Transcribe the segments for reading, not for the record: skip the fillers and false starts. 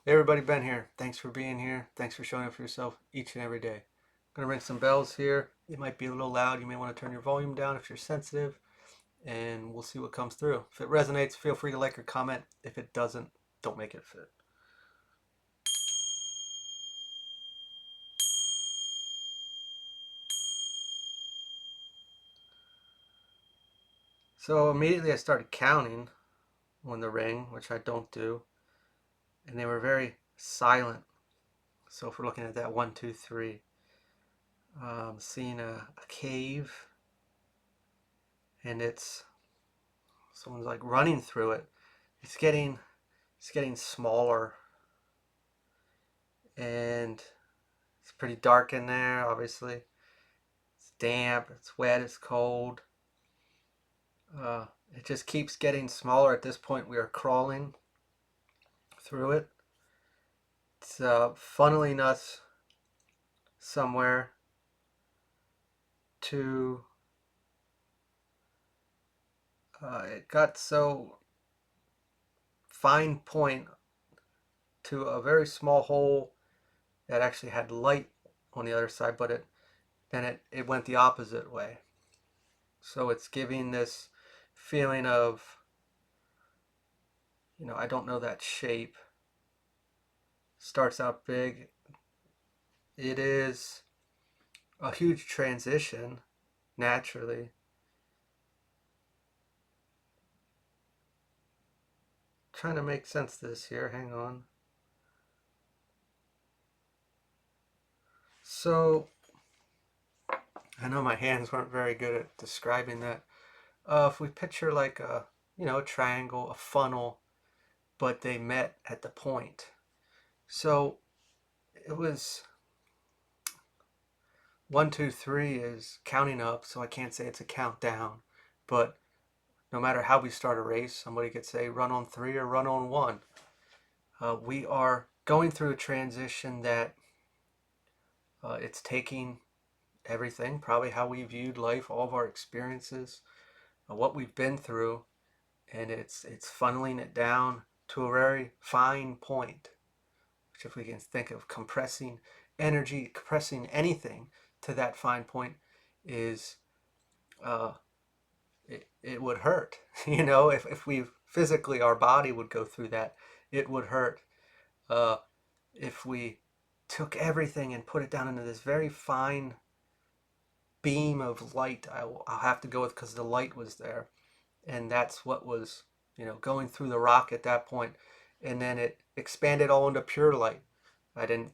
Hey everybody, Ben here. Thanks for being here. Thanks for showing up for yourself each and every day. I'm gonna ring some bells here. It might be a little loud. You may want to turn your volume down if you're sensitive, and we'll see what comes through. If it resonates, feel free to like or comment. If it doesn't, don't make it fit. So immediately I started counting when the ring, which I don't do, and they were very silent. So if we're looking at that one, two, three, seeing a cave, and it's someone's like running through it. It's getting smaller, and it's pretty dark in there. Obviously, it's damp, it's wet, it's cold. It just keeps getting smaller. At this point, we are crawling through it. It's funneling us somewhere to. It got so fine point to a very small hole that actually had light on the other side, but it went the opposite way. So it's giving this feeling of, I don't know that shape. Starts out big. It is a huge transition, naturally. Trying to make sense of this here. Hang on. So, I know my hands weren't very good at describing that. If we picture like a triangle, a funnel, but they met at the point. So it was one, two, three is counting up, so I can't say it's a countdown. But no matter how we start a race, somebody could say run on three or run on one. We are going through a transition that it's taking everything, probably how we viewed life, all of our experiences, what we've been through, and it's funneling it down to a very fine point, which if we can think of compressing energy, compressing anything to that fine point is uh, it would hurt. If we physically, our body would go through that, it would hurt. Uh, if we took everything and put it down into this very fine beam of light, I'll have to go with, because the light was there, and that's what was going through the rock at that point, and then it expanded all into pure light. I didn't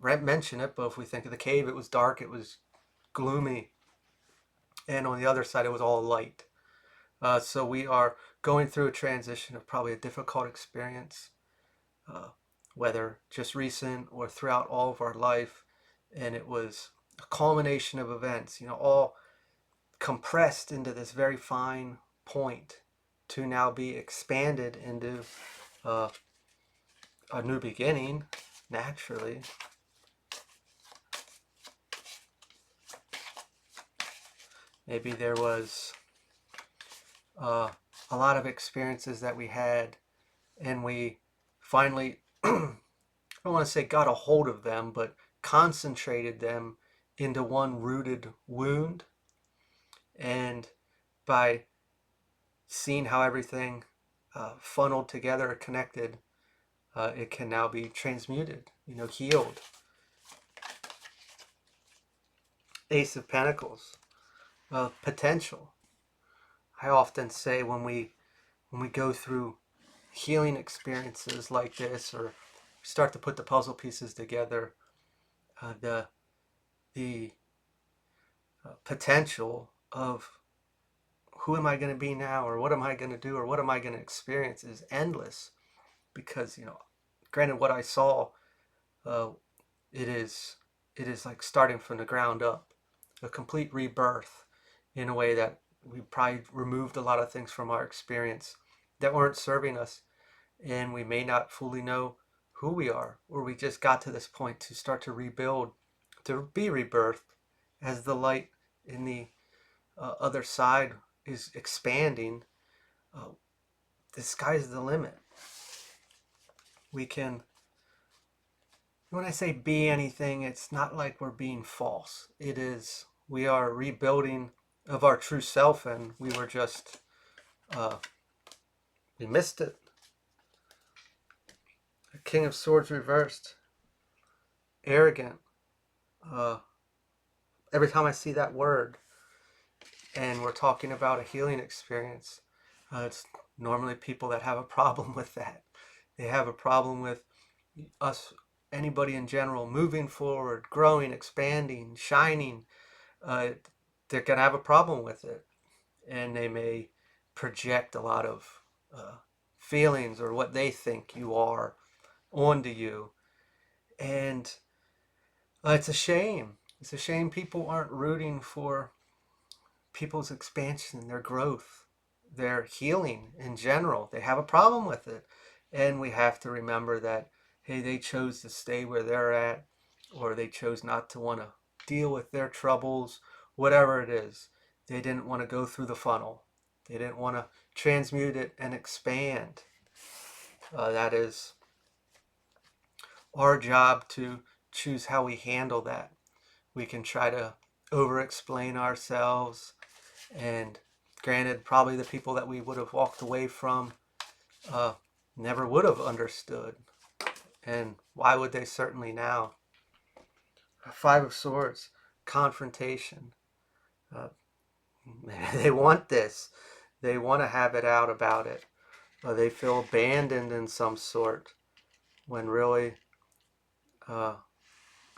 mention it, but if we think of the cave, it was dark, it was gloomy, and on the other side it was all light. So we are going through a transition of probably a difficult experience, uh, whether just recent or throughout all of our life. And it was a culmination of events, all compressed into this very fine point to now be expanded into uh, a new beginning, naturally. Maybe there was uh, a lot of experiences that we had, and we finally, I don't want to say got a hold of them, but concentrated them into one rooted wound. And by seeing how everything funneled together, connected, it can now be transmuted, healed. Ace of Pentacles, potential. I often say when we go through healing experiences like this, or start to put the puzzle pieces together, the potential of who am I going to be now, or what am I going to do, or what am I going to experience is endless. Because granted, what I saw, uh, it is it is like starting from the ground up, a complete rebirth, in a way that we probably removed a lot of things from our experience that weren't serving us, and we may not fully know who we are, or we just got to this point to start to rebuild, to be rebirthed as the light in the other side is expanding. uh, the sky's the limit. We can When I say be anything, it's not like we're being false. It is, we are rebuilding of our true self, and we were just, uh, we missed it. The King of Swords reversed, arrogant. Uh, every time I see that word, and we're talking about a healing experience, it's normally people that have a problem with that. They have a problem with us, anybody in general, moving forward, growing, expanding, shining. Uh, they're going to have a problem with it. And they may project a lot of feelings or what they think you are onto you. And it's a shame. It's a shame people aren't rooting for people's expansion, their growth, their healing in general. They have a problem with it. And we have to remember that, hey, they chose to stay where they're at, or they chose not to want to deal with their troubles, whatever it is. They didn't want to go through the funnel. They didn't want to transmute it and expand. That is our job to choose how we handle that. We can try to over explain ourselves, and granted, probably the people that we would have walked away from uh, never would have understood. And why would they certainly now? Five of Swords, confrontation. Uh, they want this. They want to have it out about it. They feel abandoned in some sort when really, uh,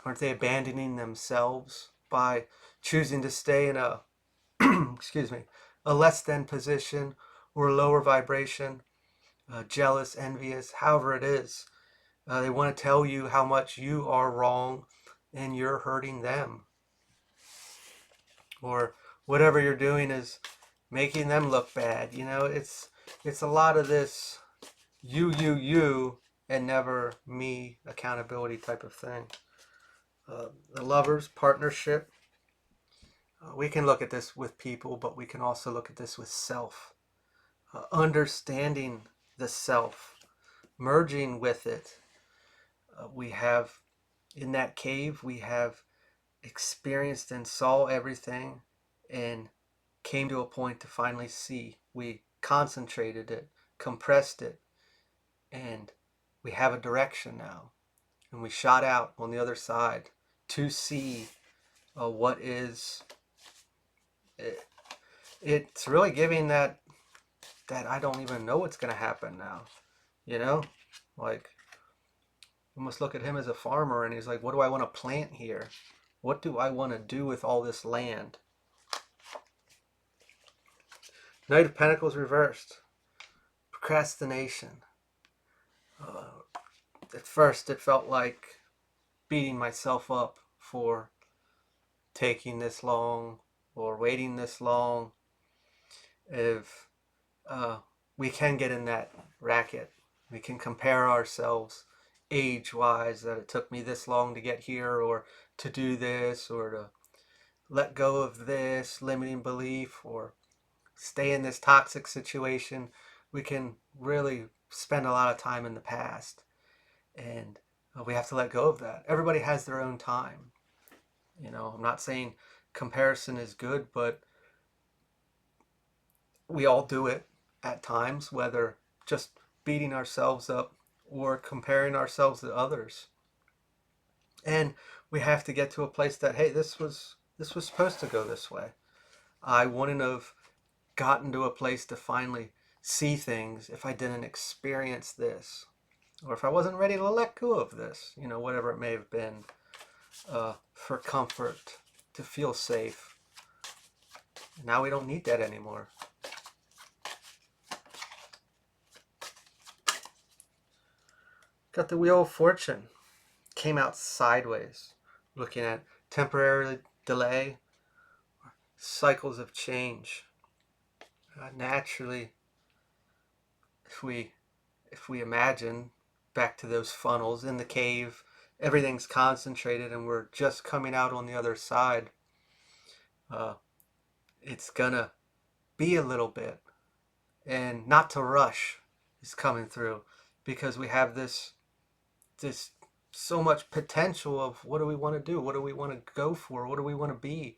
aren't they abandoning themselves by choosing to stay in a, excuse me, a less than position or lower vibration, jealous, envious, however it is. They want to tell you how much you are wrong and you're hurting them. Or whatever you're doing is making them look bad. It's a lot of this you, and never me accountability type of thing. The Lovers partnership. We can look at this with people, but we can also look at this with self. Understanding the self, merging with it. We have, in that cave, we have experienced and saw everything and came to a point to finally see. We concentrated it, compressed it, and we have a direction now. And we shot out on the other side to see what is. It's really giving that I don't even know what's going to happen now. You know, like, we must look at him as a farmer, and he's like, what do I want to plant here? What do I want to do with all this land? Knight of Pentacles reversed. Procrastination. At first, it felt like beating myself up for taking this long or waiting this long. If we can get in that racket, we can compare ourselves age-wise, that it took me this long to get here, or to do this, or to let go of this limiting belief, or stay in this toxic situation. We can really spend a lot of time in the past, and we have to let go of that. Everybody has their own time. I'm not saying comparison is good, but we all do it at times, whether just beating ourselves up or comparing ourselves to others. And we have to get to a place that, hey, this was supposed to go this way. I wouldn't have gotten to a place to finally see things if I didn't experience this, or if I wasn't ready to let go of this, whatever it may have been, for comfort, to feel safe. Now we don't need that anymore. Got the Wheel of Fortune. Came out sideways, looking at temporary delay, cycles of change. Naturally, if we imagine back to those funnels in the cave, everything's concentrated and we're just coming out on the other side. It's gonna be a little bit, and not to rush is coming through, because we have this so much potential of what do we want to do? What do we want to go for? What do we want to be?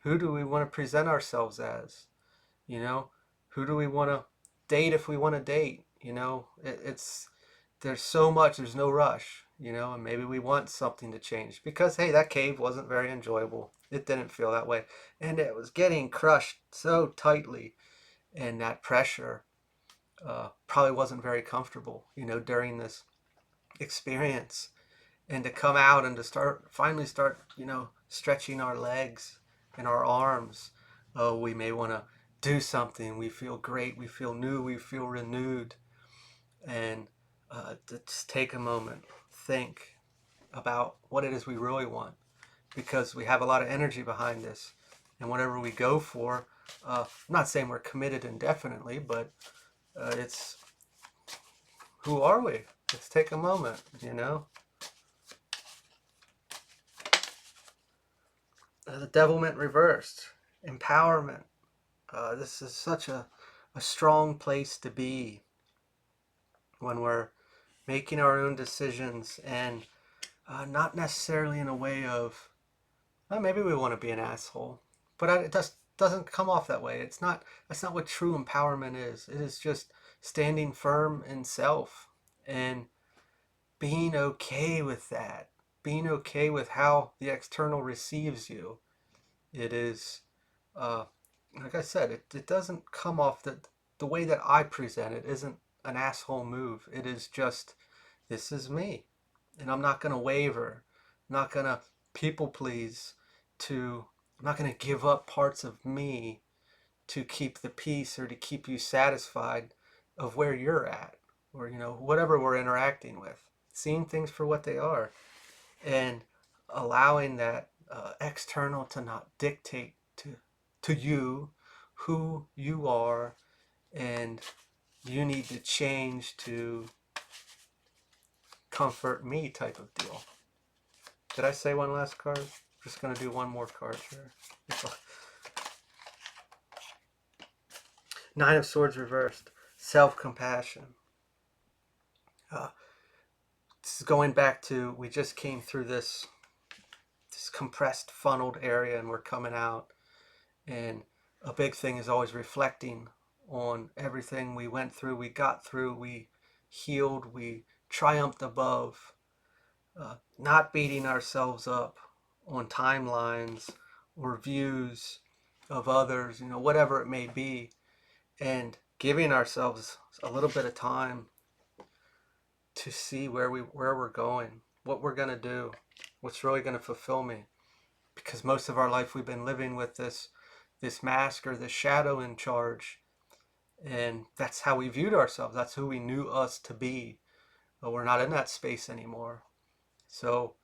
Who do we want to present ourselves as? You know, who do we want to date if we want to date? You know, it's there's so much, there's no rush, you know, and maybe we want something to change because hey, that cave wasn't very enjoyable. It didn't feel that way. And it was getting crushed so tightly, and that pressure probably wasn't very comfortable, you know, during this experience. And to come out and to finally start, you know, stretching our legs and our arms. Oh, we may want to do something. We feel great. We feel new. We feel renewed. And to just take a moment, think about what it is we really want, because we have a lot of energy behind this. And whatever we go for, I'm not saying we're committed indefinitely, but it's who are we? Let's take a moment, you know? The devilment reversed, empowerment. This is such a strong place to be when we're making our own decisions, and not necessarily in a way of, well, maybe we want to be an asshole, but it just doesn't come off that way. That's not what true empowerment is. It is just standing firm in self and being okay with that, being okay with how the external receives you. It is, uh, like I said, it doesn't come off the way that I present it isn't an asshole move. It is just, this is me. And I'm not going to waver. I'm not going to people please I'm not going to give up parts of me to keep the peace or to keep you satisfied of where you're at, or, you know, whatever we're interacting with. Seeing things for what they are, and allowing that external to not dictate to you who you are, and you need to change to comfort me type of deal. Did I say one last card? Just gonna do one more card here. Nine of Swords reversed. Self-compassion. This is going back to, we just came through this compressed funneled area, and we're coming out, and a big thing is always reflecting on everything we went through, we got through, we healed, we triumphed above. Not beating ourselves up on timelines or views of others, you know, whatever it may be, and giving ourselves a little bit of time to see where we're going, what we're going to do, what's really going to fulfill me. Because most of our life we've been living with this mask or this shadow in charge, and that's how we viewed ourselves. That's who we knew us to be. But we're not in that space anymore. So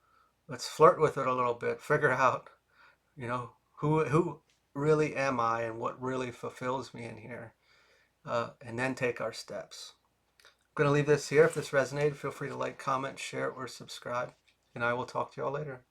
let's flirt with it a little bit. Figure out, you know, who really am I and what really fulfills me in here, and then take our steps. I'm going to leave this here. If this resonated, feel free to like, comment, share, or subscribe, and I will talk to you all later.